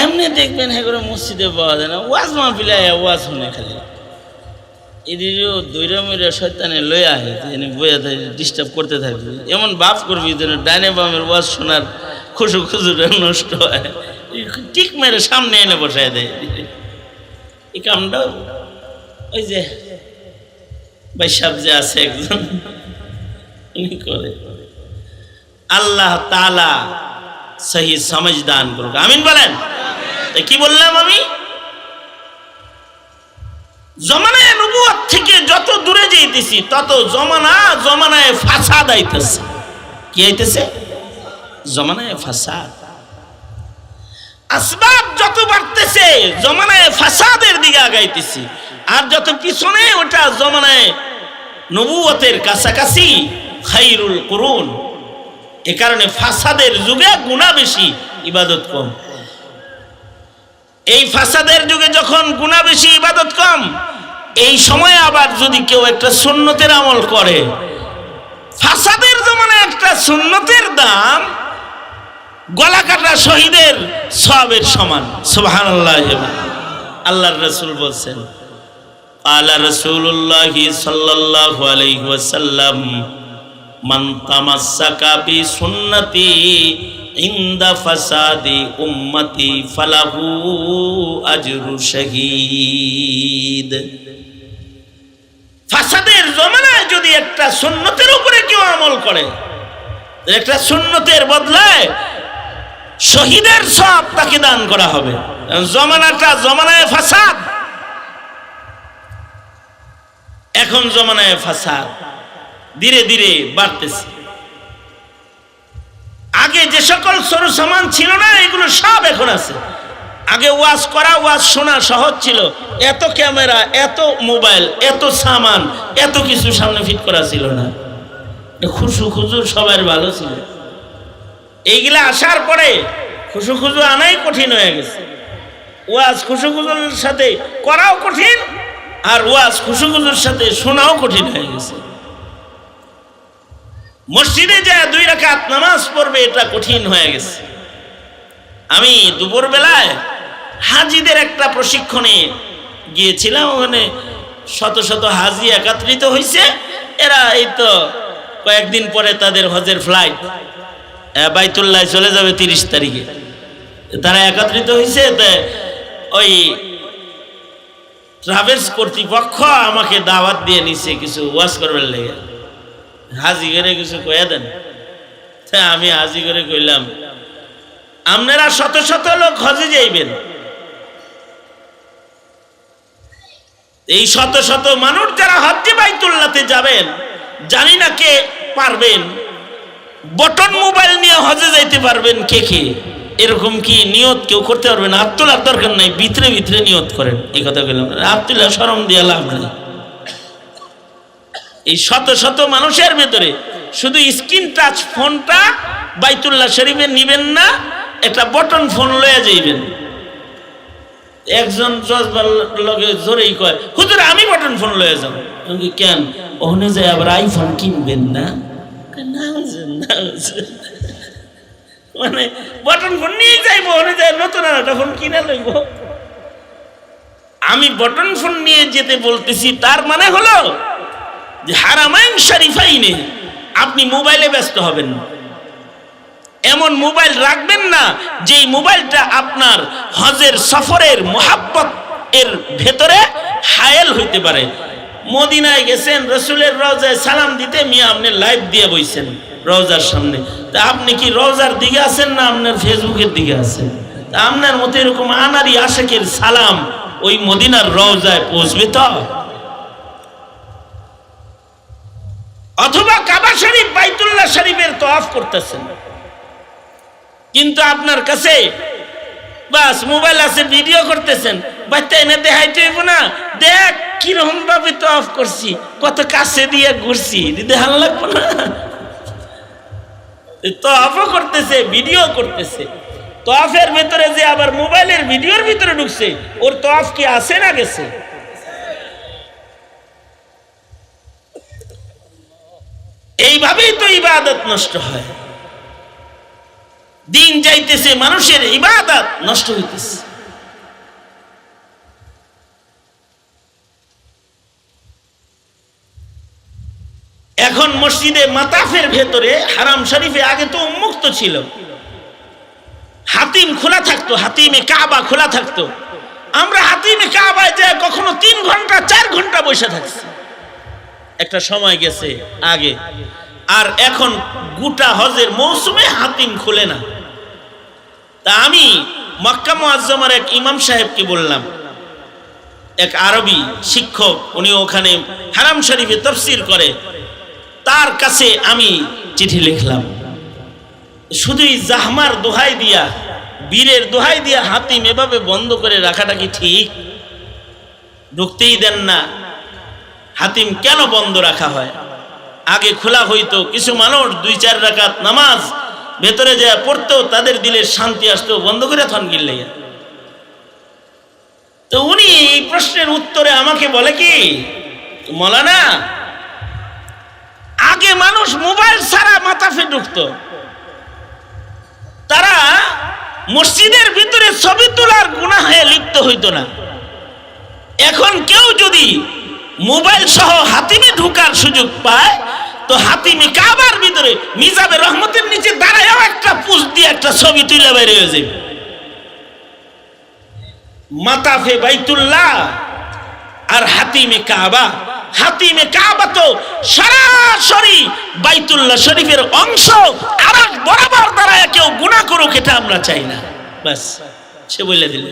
[SPEAKER 1] এমনি দেখবেন হ্যাঁ করে মসজিদে পাওয়া যায় না, ওয়াজ মাহফিলে ওয়াজ শুনে খালি এদিকেও দৈরা মইরা শয়তানে লইয়া আহে, বইয়া ডিস্টার্ব করতে থাকবে, এমন বাপ করবি যেন ডাইনে বামের ওয়াজ শোনার খুশু খুশুটা নষ্ট হয়, ঠিক মেরে সামনে এনে বসায় দেয়। এই কামটা ওই যে ভাই সাহেব যে আছে একজন উনি করে। আল্লাহ তাআলা সহি সমঝ দান করুক, আমিন বলেন। কি বললাম আমি? জমানায়ে নবুয়ত থেকে যত দূরে যাইতেছি তত জমানায়ে ফাসাদ আইতেছে। কি আইতেছে? জমানায়ে ফাসাদ। আসবাব যত বাড়তেছে জমানায়ে ফাসাদের দিকে আগাইতেছি, আর যত পিছনে ওটা জমানায়ে নবুয়তের কাছাকাছি খায়রুল কুরুন। এ কারণে ফাসাদের যুগে গুনাহ বেশি, ইবাদত কম। এই ফাসাদের যুগে যখন গুনাহ বেশি, ইবাদত কম, এই সময় আবার যদি কেউ একটা সুন্নতের আমল করে, ফাসাদের জমানায় একটা সুন্নতের দাম গলা কাটা শহীদের সওয়াবের সমান। সুবহানাল্লাহ। আল্লাহর রাসূল বলেন, আলা রাসূলুল্লাহি সাল্লাল্লাহু আলাইহি ওয়াসাল্লাম, মান তামাসসাকা বি সুন্নতি ইনদা ফাসাদি উম্মতি ফালাহু আজরু শহীদ। ফাসাদের জমানায় যদি একটা সুন্নতের উপরে কেউ আমল করে, একটা সুন্নতের বদলায় শহীদের সওয়াব তাকে দান করা হবে। জমানায় ফাসাদ, এখন জমানায় ফাসাদ ধীরে ধীরে বাড়তেছে। আগে যে সকল সরু সামান ছিল না, এগুলো সব এখন আছে। আগে ওয়াজ করা, ওয়াজ শোনা সহজ ছিল। এত ক্যামেরা, এত মোবাইল, এত সামান, এত কিছু সামনে ফিট করা ছিল না। খুশু খুজু সবার ভালো ছিল। এইগুলা আসার পরে খুশু খুজু আনাই কঠিন হয়ে গেছে। ওয়াজ খুশু খুজুর সাথে করাও কঠিন, আর ওয়াজ খুশু খুজুর সাথে শোনাও কঠিন হয়ে গেছে। মসজিদে যায় 2 রাকাত নামাজ পড়বে, এটা কঠিন হয়ে গেছে। আমি দুপুর বেলায় হাজিদের একটা প্রশিক্ষণে গিয়েছিলাম। ওখানে শত শত হাজি একত্রিত হয়েছে। এরা এই তো কয়েকদিন পরে তাদের হজের ফ্লাইট বাইতুল্লাহ চলে যাবে 30 তারিখে। তারা একত্রিত হয়েছে। ওই ট্রাভেলস কর্তৃপক্ষ আমাকে দাওয়াত দিয়ে নিছে কিছু ওয়াজ করবার লেগে। হাজি করে কিছু কয়ে দেন। আমি হাজি করে কইলাম, আপনারা শত শত লোক হজে যাইবেন, এই শত শত মানুষ যারা হজ্জে বাইতুল্লাহতে যাবেন, জানি না কে পারবেন। বটন মোবাইল নিয়ে হজে যাইতে পারবেন কে কে? এরকম কি নিয়ত কেউ করতে পারবেন? আব্দুল্লাহ দরকার নাই, ভিতরে ভিতরে নিয়ত করেন। এই কথা বললাম, আব্দুল্লাহ শরম দিয়ে লাভ নাই। এই শত শত মানুষের ভেতরে শুধু স্ক্রিন টাচ ফোনটা বাইতুল্লাহ শরীফে নিবেন না, একটা বটন ফোন লয়ে যাইবেন। একজন জজবার লগে জোরেই কয়, হুজুর আমি বটন ফোন লয়ে যাব। কেন? ওখানে যায় আবার আইফোন কিনবেন না? মানে বটন ফোন নিয়ে যাইবো, ওখানে যায় নতুন একটা ফোন কিনে লইব। আমি বটন ফোন নিয়ে যেতে বলতেছি, তার মানে হলো যে হারামাইন শরীফাইনে আপনি মোবাইলে ব্যস্ত হবেন না। এমন মোবাইল রাখবেন না যেই মোবাইলটা আপনার হজের সফরের মোহাব্বত এর ভেতরে হায়েল হইতে পারে। মদিনায় গেছেন, রসুলের রওজায় সালাম দিতে, মিয়া আপনি লাইভ দিয়ে বইছেন রওজার সামনে। তা আপনি কি রওজার দিকে আছেন না আপনার ফেসবুকের দিকে আছেন? তা আপনার মতো এরকম আনারি আশেকের সালাম ওই মদিনার রওজায় পৌঁছবে তো? অথবা কাবা শরীফ বাইতুল্লাহ শরীফের তওয়াফ করতেছেন, কিন্তু আপনার কাছে বাস মোবাইল আছে, ভিডিও করতেছেন। বাচ্চা এনে দেখাইতে হইব না, দেখ কিরকম ভাবে তওয়াফ করছি, কত কাছে দিয়ে ঘুরছি, দেখান লাগবে না? তওয়াফও করতেছে, ভিডিও করতেছে। তওয়াফের ভিতরে যে আবার মোবাইলের ভিডিওর ভিতরে ঢুকছে, ওর তওয়াফ কি আছে না গেছে? এইভাবেই তো ইবাদত নষ্ট হয়। দিন যাইতেছে, মানুষের ইবাদত নষ্ট হইতেছে। এখন মসজিদে মাতাফের ভেতরে হারাম শরীফে আগে তো উন্মুক্ত ছিল, হাতিম খোলা থাকতো, হাতিমে কাবা খোলা থাকতো। আমরা হাতিমে কাবায় যায় কখনো 3 ঘন্টা 4 ঘন্টা বসে থাকছি। একটা সময় গেছে আগে, আর এখন গোটা হজের মৌসুমে হাতিম খুলে না। তা আমি মক্কা মুআজ্জমার এক ইমাম সাহেবকে বললাম, এক আরবি শিক্ষক, উনি ওখানে হারাম শরীফে তাফসীর করে, তার কাছে আমি চিঠি লিখলাম, শুধুই জাহমার দোহাই দিয়া, বীরের দোহাই দিয়া হাতিম এভাবে বন্ধ করে রাখাটা কি ঠিক? ঢুকতেই দেন না, হাতিম কেন বন্ধ রাখা হয়? আগে খোলা হইতো, কিছু মানুষ 2-4 রাকাত নামাজ ভেতরে যায় পড়তো, তাদের দিলের শান্তি আসতো, বন্ধ করে থন গিল্লে। তো উনি এই প্রশ্নের উত্তরে আমাকে বলে কি, মৌলানা, আগে মানুষ মোবাইল ছাড়া মাতাফে ঢুকতো, তারা মসজিদের ভিতরে ছবি তোলার গুনাহে লিপ্ত হইতো না। এখন কেউ যদি মোবাইল সহ হাতিমে ঢোকার সুযোগ পায়, তো হাতিমে কাবার ভিতরে মিজাবের রহমতের নিচে দাঁড়ায়ও একটা পুষ দিয়ে একটা ছবি তুলে বের হয়ে যাবে। মাতাফে বাইতুল্লাহ আর হাতিমে কাবা, হাতিমে কাবা তো সরাসরি বাইতুল্লাহ শরীফের অংশ, আর বরাবর দাঁড়ায় কেউ গুনাহ করুক, এটা আমরা চাই না। বাস, সে বলে দিল।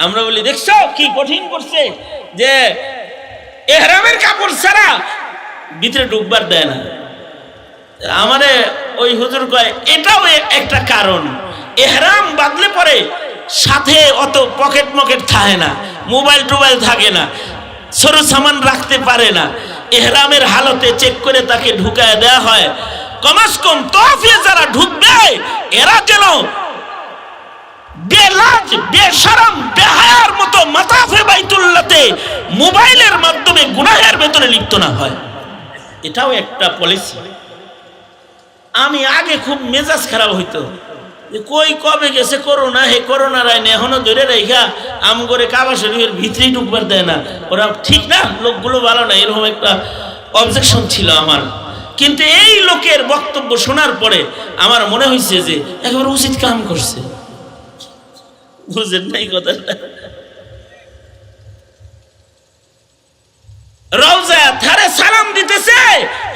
[SPEAKER 1] আমরা বলি দেখছো কি কঠিন করছে, যে ইহরামের কাপড় ছাড়া ভিতরে ঢুকবার দেয় না। আমারে ওই হুজুর কয়, এটাও একটা কারণ, ইহরাম বাদলে পরে সাথে অত পকেট থাকে না, মোবাইল টোবাইল থাকে না, সরু সামান রাখতে পারে না, ইহরামের হালতে চেক করে তাকে ঢুকায় দেয়া হয়। কমাস কম তওয়াফে যারা ঢুকবে, এরা যেন বেলাজ, বেশরম, বেহায়ার মতো মাতাফে বাইতুল্লাহতে মোবাইলের মাধ্যমে গুনাহের ভেতরে লিপ্ত না হয়। এটাও একটা পলিসি। আমি আগে খুব মেজাজ খারাপ হইতো, যে কই কবে গেছে করোনা, হে করোনার আইনে এখনো ধরে রেখা আম করে কাবা শরীফের ভিতরেই ঢুকবার দেয় না, ওরা ঠিক না, লোকগুলো ভালো না, এরকম একটা অবজেকশন ছিল আমার। কিন্তু এই লোকের বক্তব্য শোনার পরে আমার মনে হয়েছে যে একেবারে উচিত কাম করছে। বুঝেন নাই কথাটা? রওজা থারে সালাম দিতেছে,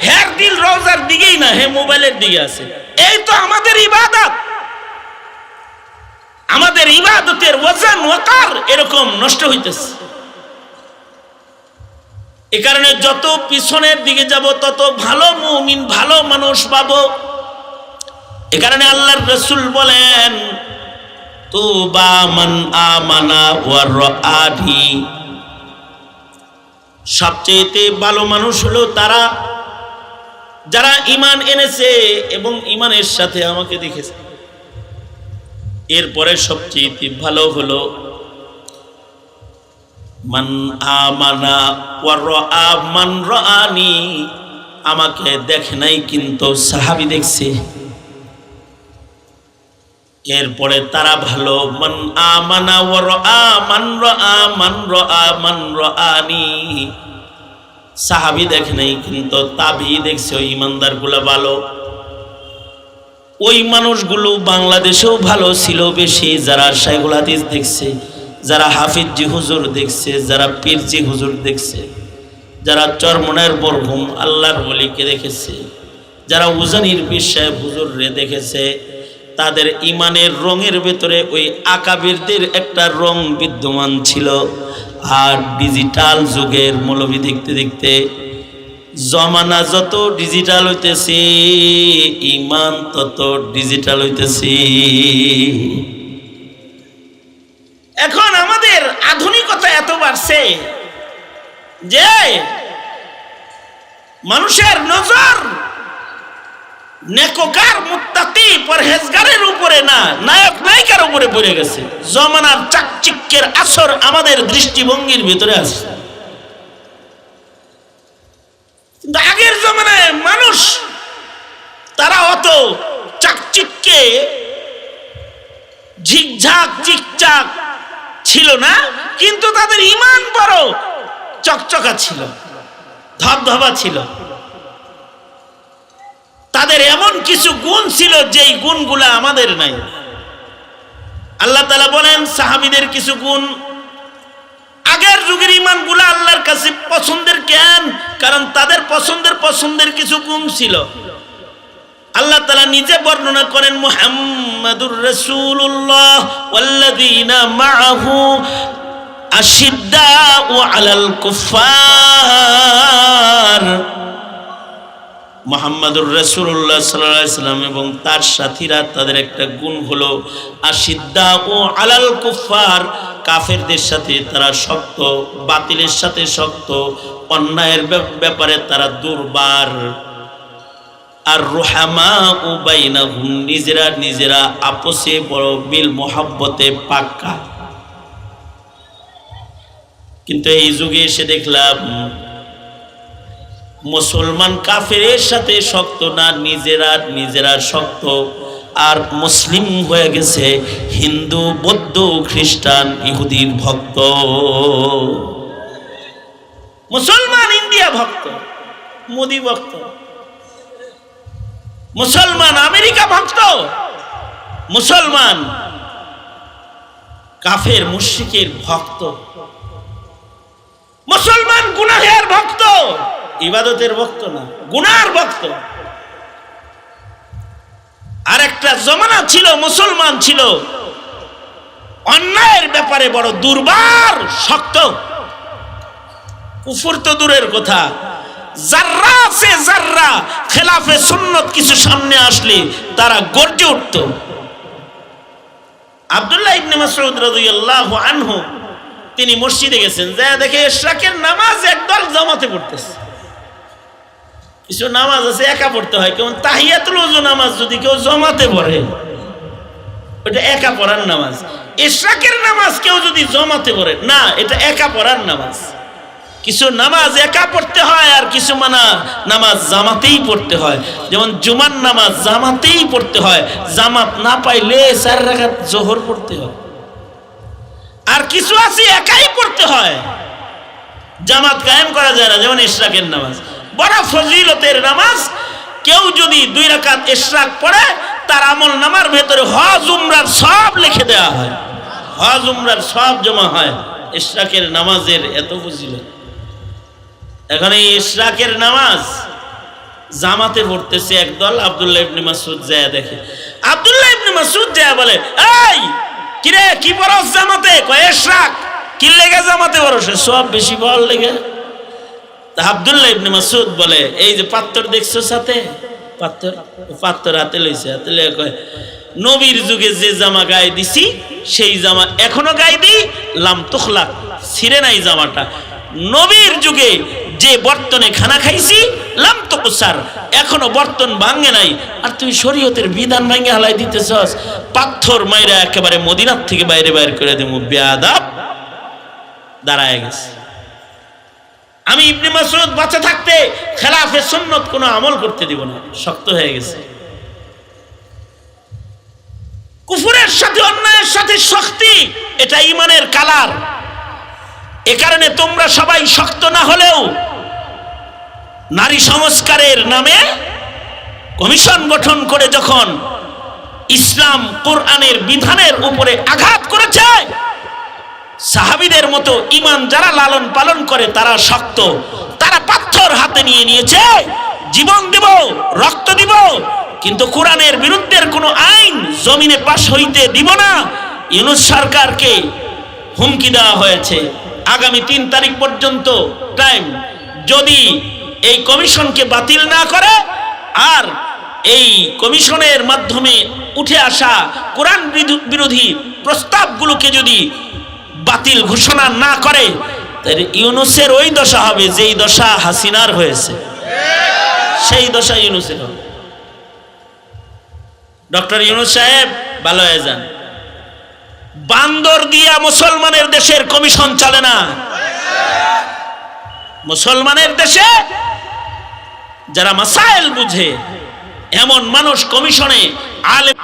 [SPEAKER 1] হের দিল রওজার দিকেই না, হে মোবাইলের দিকে আছে। এই তো আমাদের ইবাদত, আমাদের ইবাদতের ওয়াজান ওয়াকার এরকম নষ্ট হইতেছে। এ কারণে যত পিছনের দিকে যাব তত ভালো মুমিন, ভালো মানুষ পাবো। এ কারণে আল্লাহর রাসূল বলেন, তুবা মান আমানা ওয়া রাআনি, সবচেয়ে ভালো মানুষ হলো তারা যারা ঈমান এনেছে এবং ঈমানের সাথে আমাকে দেখেছে। এরপরে সবচেয়ে ভালো হলো মান আমানা ওয়া রাআ মান রাআনি, আমাকে দেখে নাই কিন্তু সাহাবী দেখছে। এরপরে তারা ভালো মান আমানা ওয়া রাআ মান রাআ মান রাআ মান রাআনি, সাহাবী দেখে নাই কিন্তু তাবী দেখছে, ওই ইমানদারগুলো ভালো। ওই মানুষগুলো বাংলাদেশেও ভালো ছিল বেশি, যারা শাইখুল হাদিস দেখছে, যারা হাফিজি হুজুর দেখছে, যারা পীরজি হুজুর দেখছে, যারা চরমনের বরহুম আল্লাহর ওলিকে দেখেছে, যারা উজানির পীর সাহেব হুজুররে দেখেছে, তাদের ইমানের রঙের ভেতরে ওই আকাবিরদের একটা রং বিদ্যমান ছিল। আর ডিজিটাল যুগের মৌলবি দেখতে দেখতে জমানা যত ডিজিটাল হইতেছে, ইমান তত ডিজিটাল হইতেছে। এখন আমাদের আধুনিকতা এত বাড়ছে যে মানুষের নজর নেককার মুত্তাকি পরহেজগারের উপরে না, নায়ক নায়িকার উপরে পড়ে গেছে। জমানার চাকচিক্যের আসর আমাদের দৃষ্টিভঙ্গির ভিতরে আছে। কিন্তু আগের জমানায় মানুষ তারা অত চাকচিক্যে ঝিকঝাক চিকচাক ছিল না, কিন্তু তাদের ঈমান বড় চকচকা ছিল, ধবধবা ছিল। তাদের এমন কিছু গুণ ছিল যেই গুণগুলো আমাদের নাই। আল্লাহ তাআলা বলেন সাহাবীদের কিছু গুণ, আগের যুগের ইমানগুলো আল্লাহর কাছে পছন্দের কেন? কারণ তাদের পছন্দের কিছু গুণ ছিল। আল্লাহ তাআলা নিজে বর্ণনা করেন, মুহাম্মাদুর রাসূলুল্লাহ ওয়াল্লাযীনা মাআহু আশিদ্দাউ আলাল কুফফার। মুহাম্মাদুর রাসূলুল্লাহ সাল্লাল্লাহু আলাইহি সাল্লাম এবং তার সাথীরা, তাদের একটা গুণ হলো আশিদ্দাউ আলাল কুফফার, কাফেরদের সাথে তারা শক্ত, বাতিলের সাথে শক্ত, অন্যায়ের ব্যাপারে তারা দুর্বার। আর রুহামাউ বাইনাহুম, নিজেরা আপসে বড় মিল মোহাব্বতে পাক্কা। কিন্তু এই যুগে এসে দেখলাম মুসলমান কাফেরের সাথে শক্ত না, নিজেরা শক্ত, আর মুসলিম হয়ে গেছে হিন্দু, বৌদ্ধ, খ্রিস্টান, ইহুদির ভক্ত। মুসলমান ইন্ডিয়া ভক্ত, মোদি ভক্ত, মুসলমান আমেরিকা ভক্ত, মুসলমান কাফের মুশরিকের ভক্ত, মুসলমান গুনাহের ভক্ত, ইবাদতের ভক্ত না, গুনার ভক্ত। আর একটা জমানা ছিল, মুসলমান ছিল অন্যায়ের ব্যাপারে বড় দুর্বার, শক্ত। কুফর তো দূরের কথা, জাররা সে জাররা খেলাফে সুন্নত কিছু সামনে আসলে তারা গর্জে উঠত। আব্দুল্লাহ ইবনে মাসউদ রাদিয়াল্লাহু আনহু তিনি মসজিদে গেছেন, যা দেখে ইশরাকের নামাজ একদল জামাতে পড়তেছে। কিছু নামাজ আছে একা পড়তে হয়, কেমন তাহিয়াতুল ওযু নামাজ যদি কেউ জমাতে পড়ে ওটা একা পড়ার নামাজ। ইশরাকের নামাজ কেউ যদি জমাতে পড়ে না, এটা একা পড়ার নামাজ। কিছু নামাজ একা পড়তে হয় আর কিছু নামাজ জামাতেই পড়তে হয়। যেমন জুমার নামাজ জামাতেই পড়তে হয়, জামাত না পাইলে 4 রাকাত জোহর পড়তে হয়। আর কিছু আছে একাই পড়তে হয়, জামাত কায়েম করা যায় না, যেমন ইশরাকের নামাজ বড় ফজিলতের নামাজ। কেউ যদি 2 রাকাত ইশরাক পড়ে তার আমল নামার ভেতরে হজ উমরার সব লিখে দেওয়া হয়, হজ উমরার সব জমা হয়। ইশরাকের নামাজের এত ফজিলত। এখন এই ইশরাকের নামাজ জামাতে পড়তেছে একদল। আব্দুল্লাহ ইবনে মাসউদ যায় দেখে, আব্দুল্লাহ ইবনে মাসউদ যায় বলে, এই কিরে কি পড়ছ জামাতে? কয় ইশরাক। কি লেগে জামাতে পড়ছ? সব বেশি বল লেগে। তা আব্দুল্লাহ ইবনে মাসউদ বলে, এই যে পাত্তর দেখছো সাথে, পাত্তর হাতে লইছে, হাতে লইয়া কয়, নবীর যুগে যে জামা গায়ে দিছি সেই জামা এখনো গায়ে দিই, লাম তুখলাক, ছিঁড়ে নাই জামাটা। নবীর যুগে যে বর্তনে খানা খাইছি, লাম তুকসার, এখনো বর্তন ভাঙে নাই। আর তুই শরীয়তের বিধান ভাঙে হালাই দিতেছস। পাথর মাইরা একেবারে মদিনার থেকে বাইরে করে দেবো, বেয়াদব। দাঁড়ায় গেছে। আমি ইবনে মাসউদ বাঁচা থাকতে খেলাফে সুন্নত কোনো আমল করতে দিব না, শক্ত হয়ে গেছে। কুফরের সাথে অন্যায়ের সাথে শক্তি, এটা ঈমানের কালার। এ কারণে তোমরা সবাই শক্ত না হলেও নারী সংস্কারের নামে কমিশন গঠন করে যখন ইসলাম কোরআনের বিধানের উপরে আঘাত করেছে, সাহাবীদের মতো ঈমান যারা লালন পালন করে তারা শক্ত, তারা পাথর হাতে নিয়েছে, জীবন দেব, রক্ত দিব, কিন্তু কোরআনের বিরুদ্ধের কোনো আইন জমিনে পাশ হইতে দিব না। ইউনূস সরকারকে হুমকি দেওয়া হয়েছে আগামী 3 তারিখ পর্যন্ত টাইম, যদি এই কমিশনকে বাতিল না করে আর এই কমিশনের মাধ্যমে উঠে আসা কোরআন বিরোধী প্রস্তাবগুলোকে যদি বাতিল ঘোষণা না করে, তাহলে ইউনূসের ওই দশা হবে যেই দশা হাসিনার হয়েছে, সেই দশা ইউনূসের হবে। ডক্টর ইউনূস সাহেব ভালো হয়ে যান। বান্দর দিয়া মুসলমানের দেশের কমিশন চলে না। মুসলমানের দেশে যারা মাসাইল বুঝে এমন মানুষ কমিশনে আলেম